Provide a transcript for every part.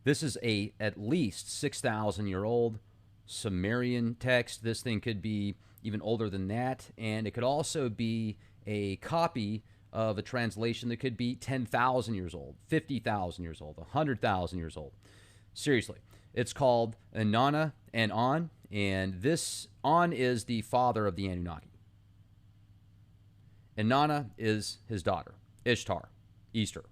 This is a at least 6,000-year-old Sumerian text. This thing could be even older than that, and it could also be a copy of a translation that could be 10,000 years old, 50,000 years old, 100,000 years old. Seriously. It's called Inanna and On, and this On is the father of the Anunnaki. Inanna is his daughter, Ishtar, Easter.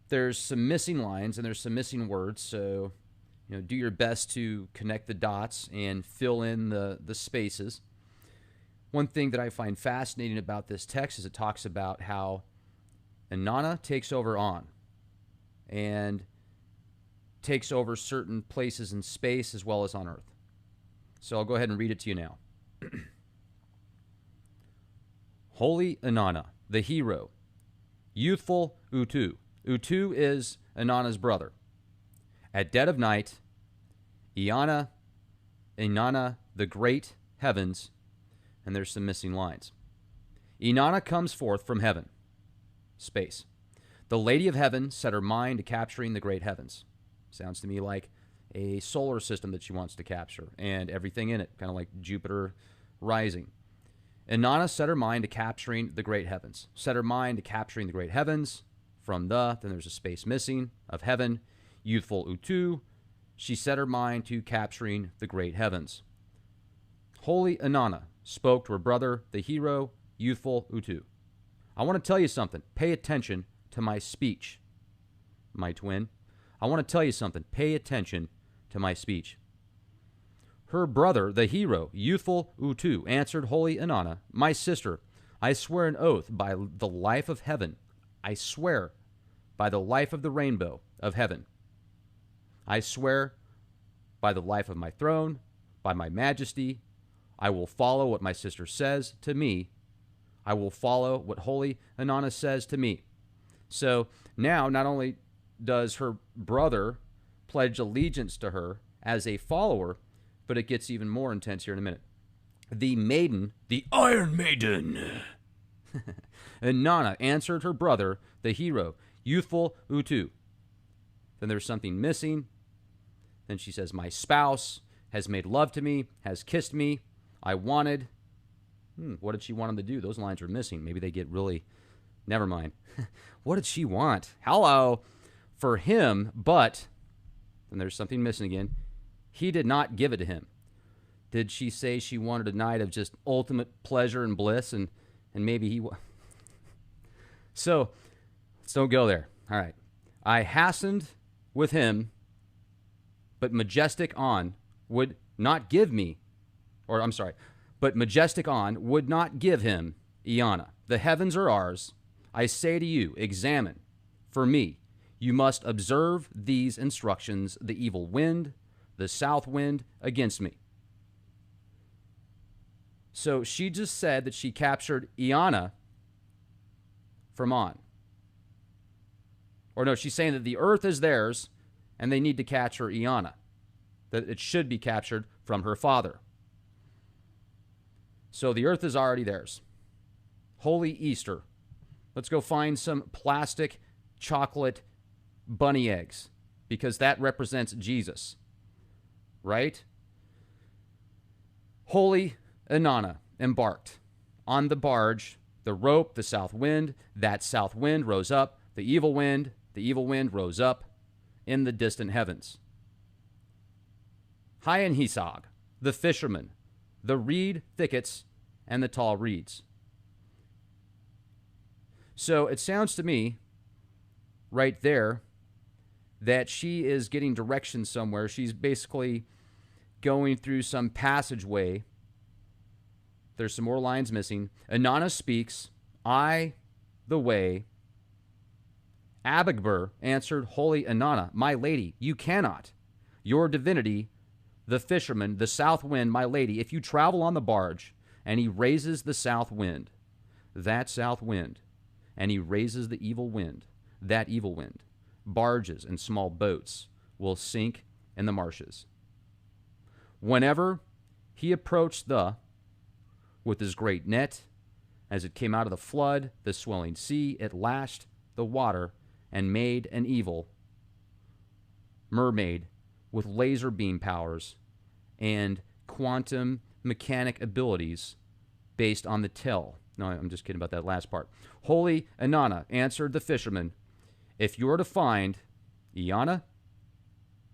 There's some missing lines and there's some missing words, so do your best to connect the dots and fill in the spaces. One thing that I find fascinating about this text is it talks about how Inanna takes over On and takes over certain places in space as well as on Earth. So I'll go ahead and read it to you now. Holy Inanna, the hero, youthful Utu. Utu is Inanna's brother. At dead of night, Inanna, the great heavens, and there's some missing lines. Inanna comes forth from heaven, space. The lady of heaven set her mind to capturing the great heavens. Sounds to me like a solar system that she wants to capture and everything in it, kind of like Jupiter rising. Inanna set her mind to capturing the great heavens. Set her mind to capturing the great heavens from then there's a space missing, of heaven, youthful Utu. She set her mind to capturing the great heavens. Holy Inanna spoke to her brother, the hero, youthful Utu. I want to tell you something. Pay attention to my speech, my twin. I want to tell you something. Pay attention to my speech. Her brother, the hero, youthful Utu, answered Holy Inanna, my sister, I swear an oath by the life of heaven. I swear by the life of the rainbow of heaven. I swear by the life of my throne, by my majesty. I will follow what my sister says to me. I will follow what Holy Inanna says to me. So now not only does her brother pledge allegiance to her as a follower, but it gets even more intense here in a minute. The maiden, the Iron Maiden, Inanna answered her brother, the hero, youthful Utu. Then there's something missing. Then she says, my spouse has made love to me, has kissed me. I wanted. What did she want him to do? Those lines are missing. Maybe they get really, never mind. What did she want? Hello. For him, but, and there's something missing again, he did not give it to him. Did she say she wanted a night of just ultimate pleasure and bliss, and maybe he... So, let's don't go there. All right. I hastened with him, but majestic On would not give me, but majestic On would not give him Inanna. The heavens are ours. I say to you, examine for me. You must observe these instructions, the evil wind, the south wind against me. So she just said that she captured Inanna from On. Or no, she's saying that the earth is theirs and they need to capture Inanna. That it should be captured from her father. So the earth is already theirs. Holy Easter. Let's go find some plastic chocolate bunny eggs, because that represents Jesus, right? Holy Inanna embarked on the barge, the rope, the south wind. That south wind rose up, the evil wind rose up in the distant heavens. Hayan Hisag, the fisherman, the reed thickets, and the tall reeds. So it sounds to me right there that she is getting direction somewhere. She's basically going through some passageway. There's some more lines missing. Inanna speaks, I, the way. Abigbur answered Holy Inanna, my lady, you cannot. Your divinity, the fisherman, the south wind, my lady, if you travel on the barge, and he raises the south wind, that south wind, and he raises the evil wind, that evil wind, barges and small boats will sink in the marshes. Whenever he approached with his great net, as it came out of the flood, the swelling sea, it lashed the water and made an evil mermaid with laser beam powers and quantum mechanic abilities based on the tell. No, I'm just kidding about that last part. Holy Inanna answered the fisherman, if you are to find Iana,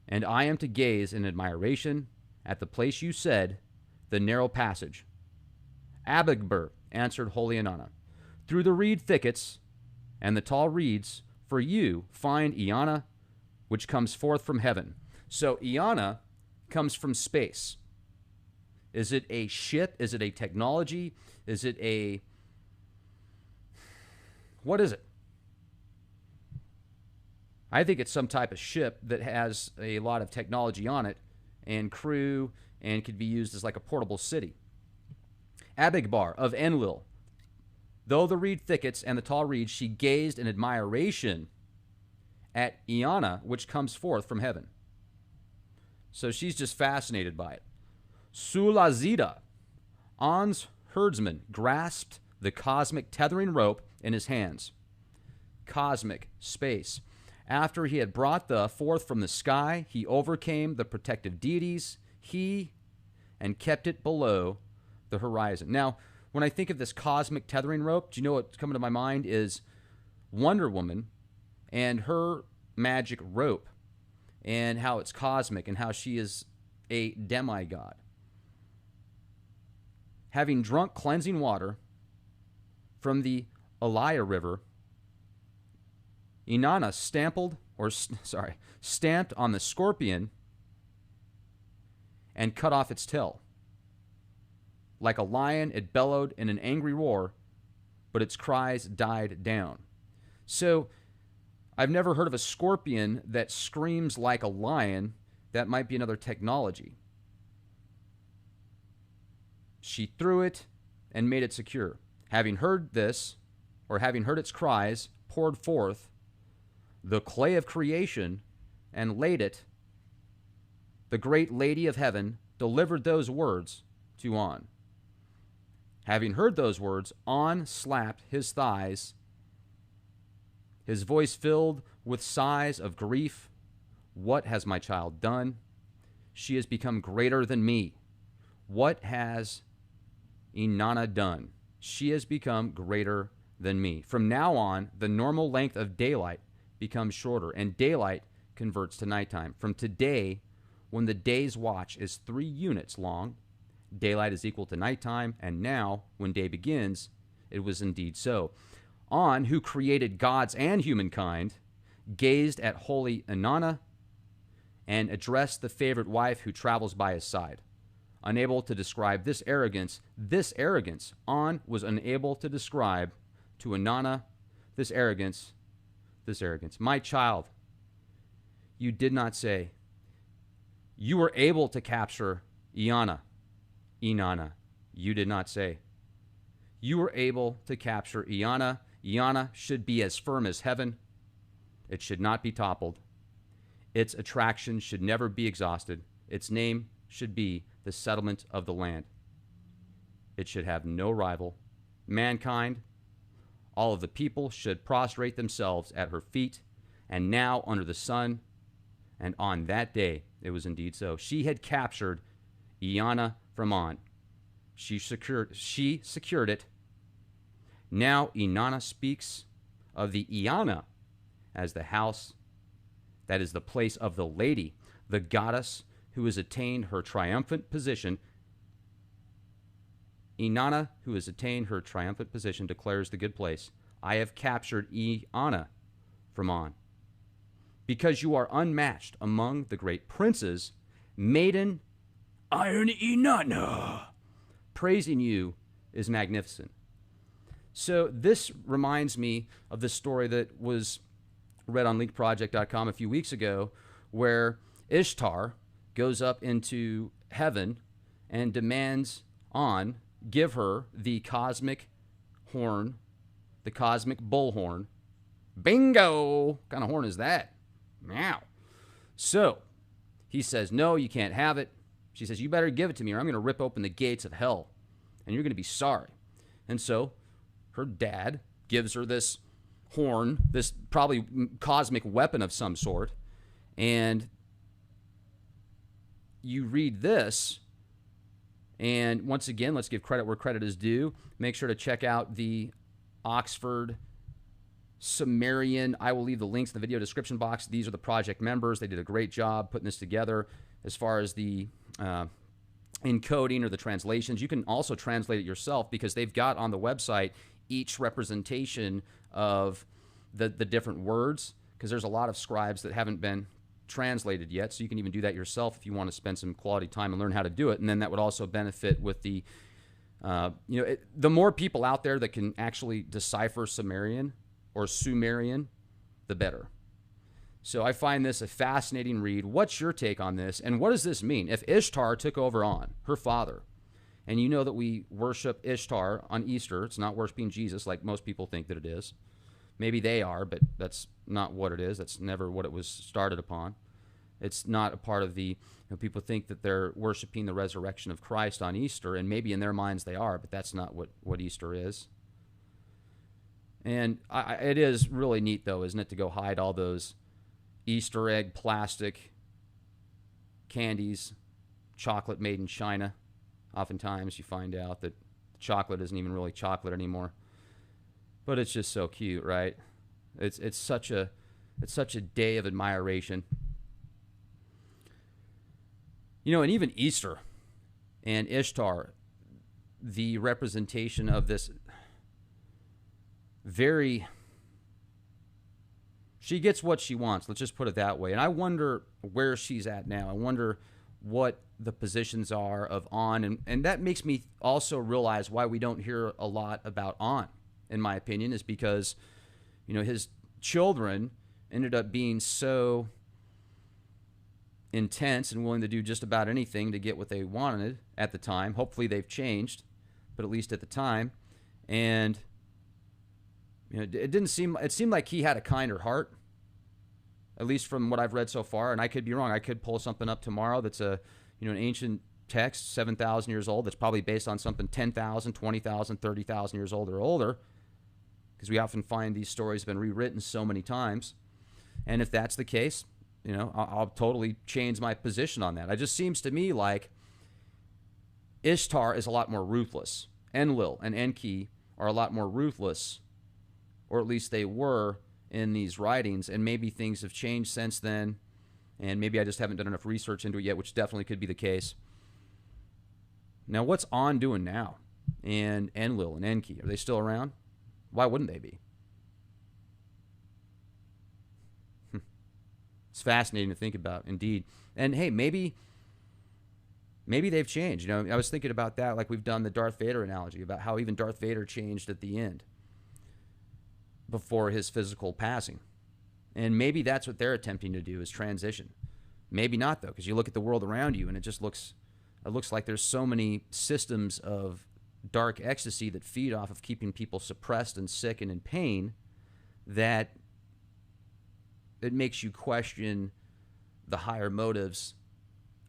and I am to gaze in admiration at the place you said, the narrow passage. Abigbur answered Holy Inanna, through the reed thickets and the tall reeds, for you find Iana, which comes forth from heaven. So Iana comes from space. Is it a ship? Is it a technology? Is it a... What is it? I think it's some type of ship that has a lot of technology on it and crew and could be used as like a portable city. Abigbar of Enlil, though the reed thickets and the tall reeds, she gazed in admiration at Iana, which comes forth from heaven. So she's just fascinated by it. Sulazida, An's herdsman, grasped the cosmic tethering rope in his hands. Cosmic, space. After he had brought the forth from the sky, he overcame the protective deities, and kept it below the horizon. Now, when I think of this cosmic tethering rope, do you know what's coming to my mind is Wonder Woman and her magic rope and how it's cosmic and how she is a demigod. Having drunk cleansing water from the Elia River, Inanna stamped on the scorpion and cut off its tail. Like a lion, it bellowed in an angry roar, but its cries died down. So, I've never heard of a scorpion that screams like a lion. That might be another technology. She threw it and made it secure. Having heard this, or having heard its cries, poured forth the clay of creation and laid it. The great lady of heaven delivered those words to An. Having heard those words, An slapped his thighs, his voice filled with sighs of grief. What has my child done? She has become greater than me. What has Inanna done? She has become greater than me. From now on, the normal length of daylight becomes shorter, and daylight converts to nighttime. From today, when the day's watch is 3 units long, daylight is equal to nighttime, and now, when day begins, it was indeed so. An, who created gods and humankind, gazed at holy Inanna and addressed the favorite wife who travels by his side. Unable to describe this arrogance, An was unable to describe to Inanna this arrogance. My child, you did not say. You were able to capture Inanna. You did not say. You were able to capture Iana. Iana should be as firm as heaven. It should not be toppled. Its attraction should never be exhausted. Its name should be the settlement of the land. It should have no rival. Mankind, all of the people should prostrate themselves at her feet, and now under the sun. And on that day, it was indeed so. She had captured Iana from An. She secured it. Now Inanna speaks of the Iana as the house that is the place of the lady, the goddess who has attained her triumphant position. Inanna, who has attained her triumphant position, declares the good place. I have captured Iana from An. Because you are unmatched among the great princes, maiden Iron Inanna, praising you is magnificent. So this reminds me of the story that was read on leakproject.com a few weeks ago, where Ishtar goes up into heaven and demands An give her the cosmic horn, the cosmic bullhorn. Bingo! What kind of horn is that? Meow. So he says, no, you can't have it. She says, you better give it to me or I'm going to rip open the gates of hell and you're going to be sorry. And so her dad gives her this horn, this probably cosmic weapon of some sort. And you read this, and once again, let's give credit where credit is due. Make sure to check out the Oxford Sumerian. I will leave the links in the video description box. These are the project members. They did a great job putting this together as far as the encoding or the translations. You can also translate it yourself because they've got on the website each representation of the different words, because there's a lot of scribes that haven't been translated yet. So you can even do that yourself if you want to spend some quality time and learn how to do it. And then that would also benefit with the, the more people out there that can actually decipher Sumerian or Sumerian, the better. So I find this a fascinating read. What's your take on this? And what does this mean? If Ishtar took over On, her father, and you know that we worship Ishtar on Easter, it's not worshiping Jesus like most people think that it is. Maybe they are, but that's not what it is. That's never what it was started upon. It's not a part of the, people think that they're worshiping the resurrection of Christ on Easter, and maybe in their minds they are, but that's not what Easter is. And it is really neat, though, isn't it, to go hide all those Easter egg plastic candies, chocolate made in China. Oftentimes you find out that chocolate isn't even really chocolate anymore. But it's just so cute, right? It's such a day of admiration. And even Easter and Ishtar, the representation of this she gets what she wants, let's just put it that way. And I wonder where she's at now. I wonder what the positions are of On. And that makes me also realize why we don't hear a lot about On, in my opinion, is because, his children ended up being so intense and willing to do just about anything to get what they wanted at the time. Hopefully they've changed, but at least at the time. And it seemed like he had a kinder heart, at least from what I've read so far. And I could be wrong. I could pull something up tomorrow that's an ancient text, 7,000 years old, that's probably based on something 10,000, 20,000, 30,000 years old or older, because we often find these stories have been rewritten so many times. And if that's the case, I'll totally change my position on that. It just seems to me like Ishtar is a lot more ruthless. Enlil and Enki are a lot more ruthless, or at least they were in these writings, and maybe things have changed since then, and maybe I just haven't done enough research into it yet, which definitely could be the case. Now, what's On doing now? And Enlil and Enki, are they still around? Why wouldn't they be? It's fascinating to think about, indeed. And hey, maybe they've changed. I was thinking about that, like we've done the Darth Vader analogy, about how even Darth Vader changed at the end before his physical passing. And maybe that's what they're attempting to do, is transition. Maybe not, though, because you look at the world around you and it looks like there's so many systems of dark ecstasy that feed off of keeping people suppressed and sick and in pain, that it makes you question the higher motives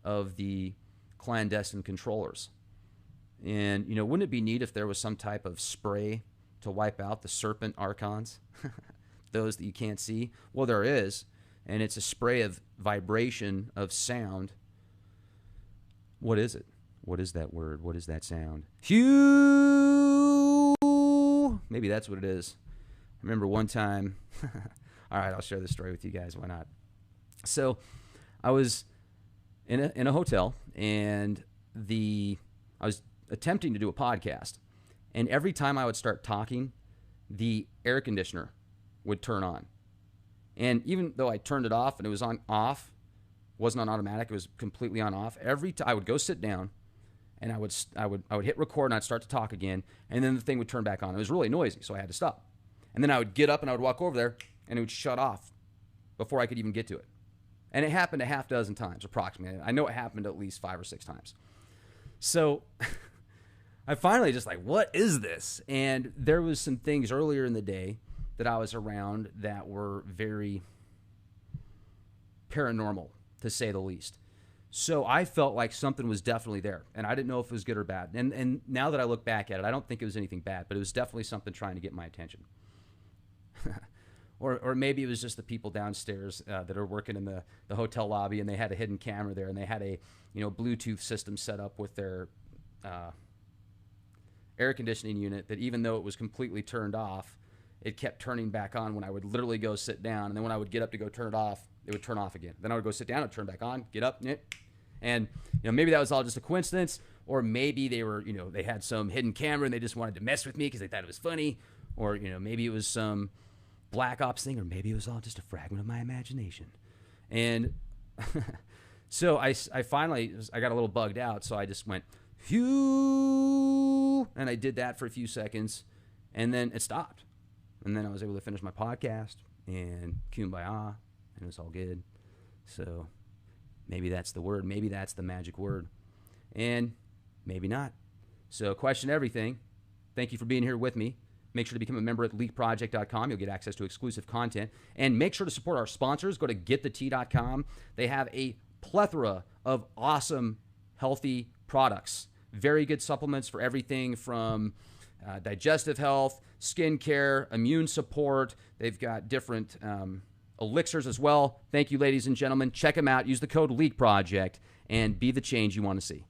of the clandestine controllers. And, wouldn't it be neat if there was some type of spray to wipe out the serpent archons, those that you can't see? Well, there is, and it's a spray of vibration, of sound. What is it? What is that word? What is that sound? Hue! Maybe that's what it is. I remember one time, all right, I'll share this story with you guys, why not? So I was in a hotel, and I was attempting to do a podcast. And every time I would start talking, the air conditioner would turn on. And even though I turned it off and it was on off, wasn't on automatic, it was completely on off. Every time I would go sit down, and I would hit record, and I'd start to talk again, and then the thing would turn back on. It was really noisy, so I had to stop. And then I would get up and I would walk over there, and it would shut off before I could even get to it. And it happened a half dozen times, approximately. I know it happened at least 5 or 6 times. So I finally just like, what is this? And there was some things earlier in the day that I was around that were very paranormal, to say the least. So I felt like something was definitely there, and I didn't know if it was good or bad. And now that I look back at it, I don't think it was anything bad, but it was definitely something trying to get my attention. Or maybe it was just the people downstairs that are working in the hotel lobby, and they had a hidden camera there, and they had a Bluetooth system set up with their air conditioning unit that even though it was completely turned off, it kept turning back on when I would literally go sit down. And then when I would get up to go turn it off, it would turn off again. Then I would go sit down, it would turn back on, get up, and maybe that was all just a coincidence, or maybe they were, they had some hidden camera and they just wanted to mess with me because they thought it was funny, or maybe it was some Black Ops thing, or maybe it was all just a fragment of my imagination. And so I finally got a little bugged out, so I just went, phew, and I did that for a few seconds, and then it stopped. And then I was able to finish my podcast, and kumbaya, and it was all good. So maybe that's the word. Maybe that's the magic word. And maybe not. So question everything. Thank you for being here with me. Make sure to become a member at leakproject.com. You'll get access to exclusive content. And make sure to support our sponsors. Go to getthetea.com. They have a plethora of awesome, healthy products. Very good supplements for everything from digestive health, skincare, immune support. They've got different elixirs as well. Thank you, ladies and gentlemen. Check them out. Use the code LEAKPROJECT and be the change you want to see.